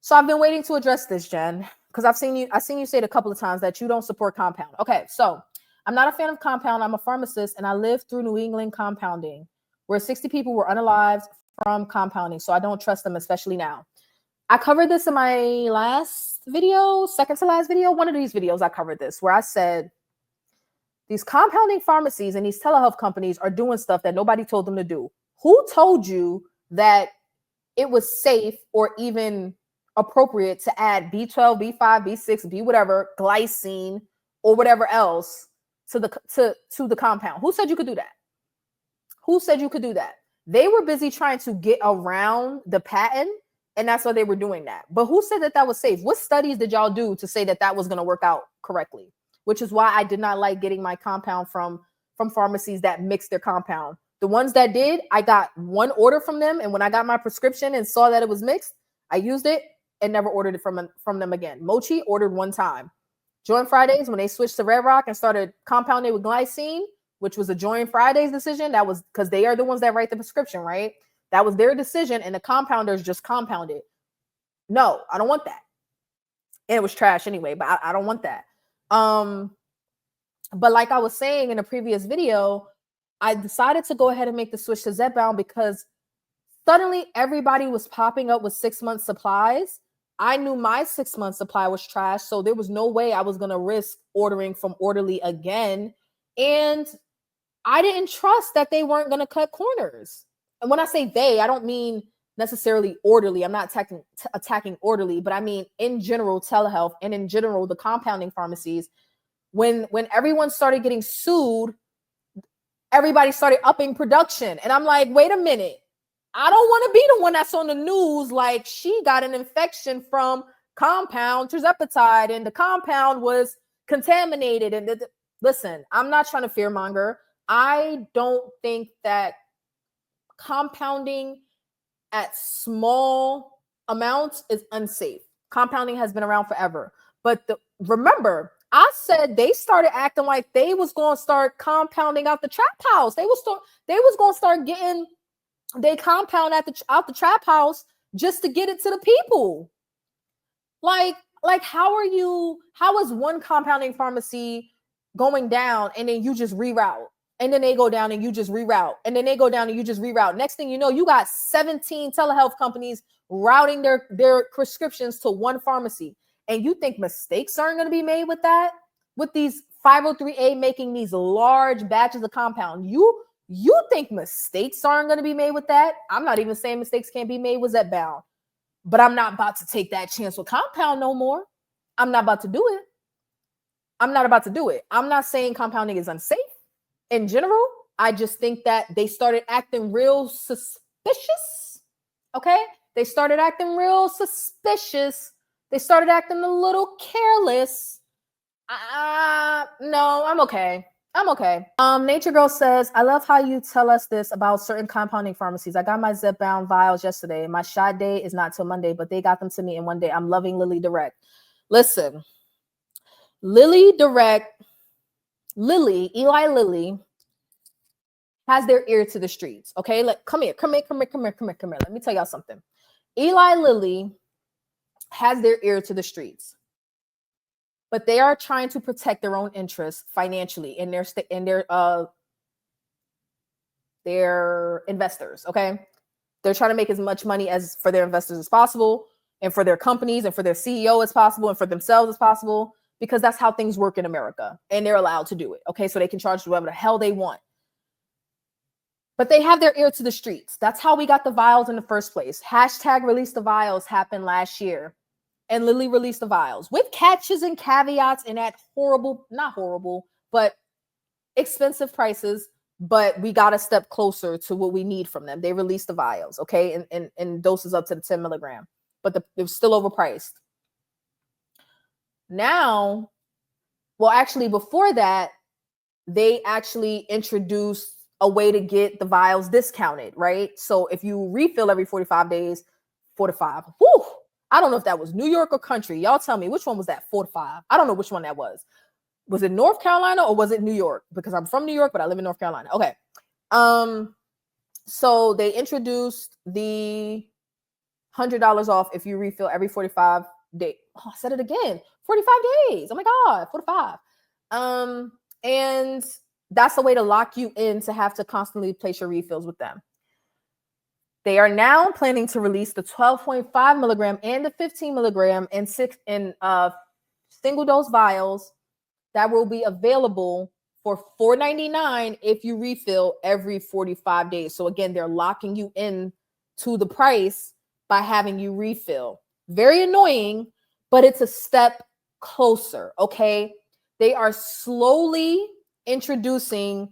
So I've been waiting to address this, Jen, because I've seen you say it a couple of times that you don't support compound. Okay, so I'm not a fan of compound. I'm a pharmacist, and I lived through New England compounding, where 60 people were unalived from compounding. So I don't trust them, especially now. I covered this in my last video, second to last video. One of these videos, I covered this, where I said these compounding pharmacies and these telehealth companies are doing stuff that nobody told them to do. Who told you that it was safe or even appropriate to add B12, B5, B6, B whatever, glycine or whatever else to the compound? Who said you could do that? Who said you could do that? They were busy trying to get around the patent, and that's why they were doing that. But who said that that was safe? What studies did y'all do to say that that was going to work out correctly? Which is why I did not like getting my compound from pharmacies that mixed their compound. The ones that did, I got one order from them, and when I got my prescription and saw that it was mixed, I used it and never ordered it from them again. Mochi ordered one time. Join Fridays, when they switched to Red Rock and started compounding with glycine, which was a Join Fridays decision, that was because they are the ones that write the prescription, right? That was their decision, and the compounders just compounded. No, I don't want that. And it was trash anyway, but I don't want that. But like I was saying in a previous video, I decided to go ahead and make the switch to Zepbound because suddenly everybody was popping up with 6 month supplies. I knew my 6 month supply was trash, so there was no way I was going to risk ordering from Orderly again. And I didn't trust that they weren't going to cut corners. And when I say they, I don't mean necessarily Orderly. I'm not attacking Orderly, but I mean in general telehealth and in general the compounding pharmacies. When everyone started getting sued, everybody started upping production. And I'm like, wait a minute. I don't want to be the one that's on the news like she got an infection from compound Tirzepatide and the compound was contaminated. And listen, I'm not trying to fearmonger. I don't think that compounding at small amounts is unsafe. Compounding has been around forever. But remember, I said they started acting like they was going to start compounding out the trap house. They was going to start getting they compound out the trap house just to get it to the people. Like how is one compounding pharmacy going down and then you just reroute? And then they go down and you just reroute. And then they go down and you just reroute. Next thing you know, you got 17 telehealth companies routing their prescriptions to one pharmacy. And you think mistakes aren't going to be made with that? With these 503A making these large batches of compound. You think mistakes aren't going to be made with that? I'm not even saying mistakes can't be made with Zepbound. But I'm not about to take that chance with compound no more. I'm not about to do it. I'm not saying compounding is unsafe. In general, I just think that they started acting real suspicious. Okay? They started acting real suspicious. They started acting a little careless. No, I'm okay. Nature Girl says, I love how you tell us this about certain compounding pharmacies. I got my Zepbound vials yesterday. My shot day is not till Monday, but they got them to me in one day. I'm loving Lilly Direct. Listen, Eli Lilly has their ear to the streets. Okay, come here. Let me tell y'all something. Eli Lilly has their ear to the streets, but they are trying to protect their own interests financially in their investors. Okay, they're trying to make as much money as for their investors as possible, and for their companies, and for their CEO as possible, and for themselves as possible, because that's how things work in America, and they're allowed to do it. Okay, so they can charge whatever the hell they want. But they have their ear to the streets. That's how we got the vials in the first place. Hashtag release the vials happened last year. And Lilly released the vials with catches and caveats and at not horrible, but expensive prices. But we got a step closer to what we need from them. They released the vials, okay, in doses up to the 10 milligram. But it was still overpriced. Now, well, actually, before that, they actually introduced a way to get the vials discounted, right? So if you refill every 45 days, 4 to 5. Whew, I don't know if that was New York or country. Y'all tell me, which one was that? 4 to 5. I don't know which one that was. Was it North Carolina or was it New York? Because I'm from New York, but I live in North Carolina. Okay. So they introduced the $100 off if you refill every 45 days. Oh, I said it again. 45 days. Oh my God, 45. And that's the way to lock you in to have to constantly place your refills with them. They are now planning to release the 12.5 milligram and the 15 milligram in single dose vials that will be available for $4.99 if you refill every 45 days. So again, they're locking you in to the price by having you refill. Very annoying, but it's a step closer, okay? They are slowly introducing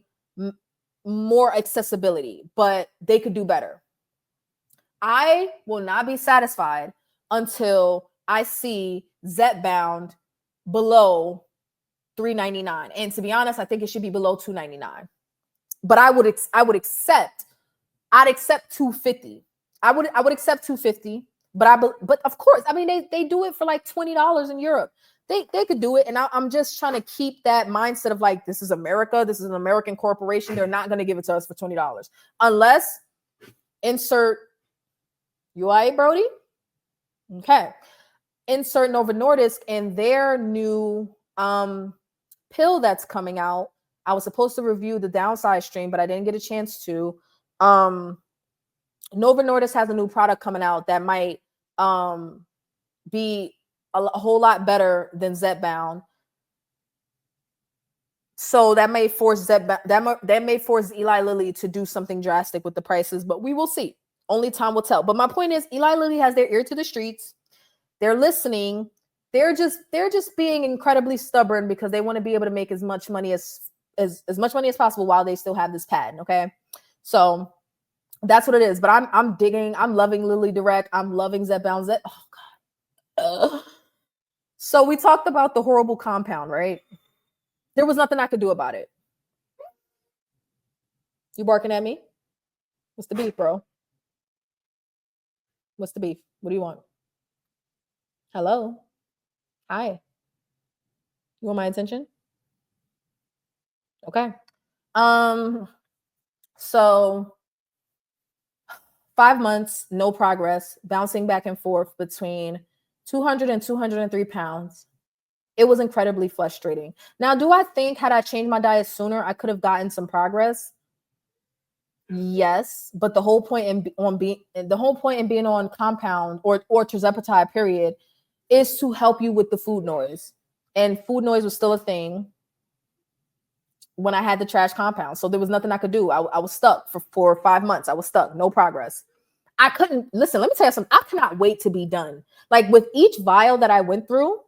more accessibility, but they could do better. I will not be satisfied until I see Zepbound below $3.99. And to be honest, I think it should be below $2.99. But I'd accept $2.50. I would accept $2.50. But of course, I mean they do it for like $20 in Europe. They could do it, and I'm just trying to keep that mindset of like, this is America, this is an American corporation. They're not going to give it to us for $20 unless insert UI Brody. Okay, insert Novo Nordisk and their new pill that's coming out. I was supposed to review the downside stream, but I didn't get a chance to. Novo Nordisk has a new product coming out that might be a whole lot better than Zepbound. So that may force that may force Eli Lilly to do something drastic with the prices, but we will see. Only time will tell. But my point is, Eli Lilly has their ear to the streets. They're listening. They're just being incredibly stubborn because they want to be able to make as much money as much money as possible while they still have this patent. Okay, so that's what it is. But I'm digging. I'm loving Lilly Direct. I'm loving Zepbound. Oh God. So we talked about the horrible compound, right? There was nothing I could do about it. You barking at me? What's the beef, bro? What's the beef? What do you want? Hello? Hi. You want my attention? Okay. So 5 months, no progress, bouncing back and forth between 200 and 203 pounds. It was incredibly frustrating. Now, do I think had I changed my diet sooner, I could have gotten some progress? Yes, but the whole point in being on compound or Tirzepatide period is to help you with the food noise. And food noise was still a thing when I had the trash compound. So there was nothing I could do. I was stuck for 5 months. I was stuck, no progress. I couldn't listen. Let me tell you something. I cannot wait to be done. Like with each vial that I went through,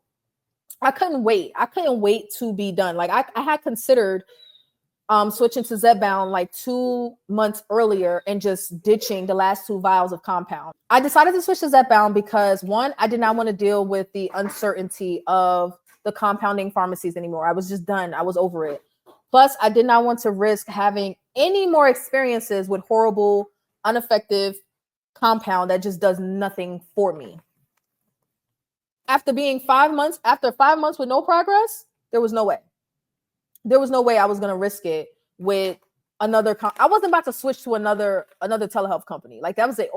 I couldn't wait. I couldn't wait to be done. Like I had considered switching to Zepbound like 2 months earlier and just ditching the last 2 vials of compound. I decided to switch to Zepbound because 1, I did not want to deal with the uncertainty of the compounding pharmacies anymore. I was just done. I was over it. Plus, I did not want to risk having any more experiences with horrible, ineffective compound that just does nothing for me. After 5 months with no progress, there was no way. There was no way I was going to risk it with another. I wasn't about to switch to another telehealth company. Like that was it.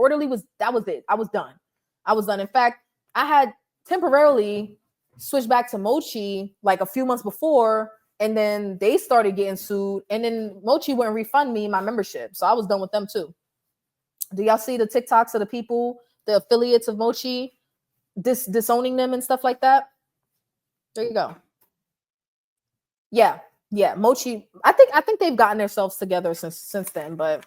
That was it. I was done. In fact, I had temporarily switched back to Mochi like a few months before, and then they started getting sued, and then Mochi wouldn't refund me my membership. So I was done with them too. Do y'all see the TikToks of the people, the affiliates of Mochi, disowning them and stuff like that? There you go. Yeah, Mochi. I think they've gotten themselves together since then, but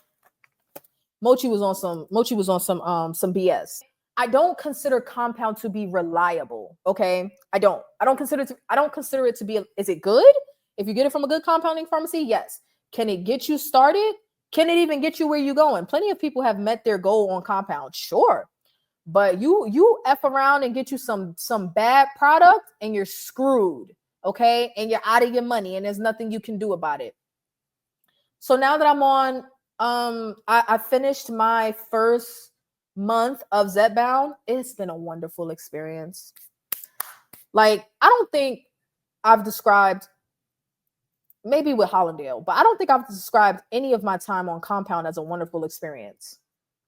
Mochi was on some BS. I don't consider compound to be reliable. Okay, I don't consider it to be. Is it good? If you get it from a good compounding pharmacy, yes. Can it get you started? Can it even get you where you're going? Plenty of people have met their goal on compound, sure. But you F around and get you some bad product and you're screwed, okay? And you're out of your money and there's nothing you can do about it. So now that I'm on, I finished my first month of Zepbound. It's been a wonderful experience. Like, I don't think I've described, maybe with Hollandale, but I don't think I've described any of my time on compound as a wonderful experience.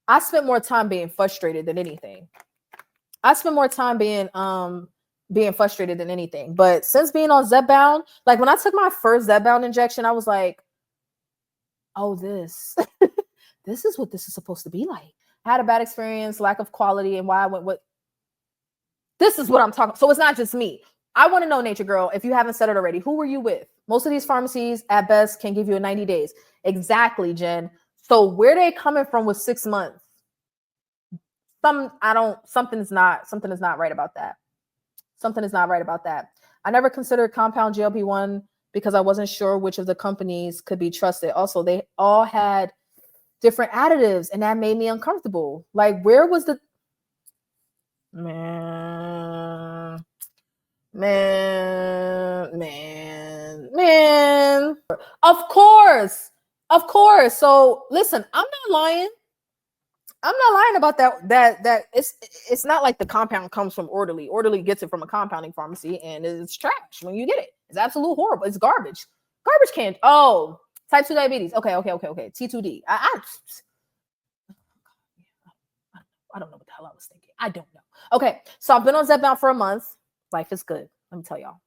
I spent more time being frustrated than anything. I spent more time being frustrated than anything. But since being on Zepbound, like when I took my first Zepbound injection, I was like, oh, this is what this is supposed to be like. I had a bad experience, lack of quality, and why I went with this is what I'm talking. So it's not just me. I want to know, Nature Girl, if you haven't said it already, who were you with? Most of these pharmacies at best can give you a 90 days. Exactly, Jen. So where they coming from with 6 months? Something is not right about that. Something is not right about that. I never considered compound GLP-1 because I wasn't sure which of the companies could be trusted. Also, they all had different additives and that made me uncomfortable. Like, where was the man? Of course. So listen, I'm not lying. About that it's not like the compound comes from Orderly. Orderly gets it from a compounding pharmacy and it's trash when you get it. It's absolute horrible. It's garbage. Garbage can. Oh, type 2 diabetes. Okay. T2D. I don't know what the hell I was thinking. I don't know. Okay, so I've been on Zepbound for a month. Life is good. Let me tell y'all.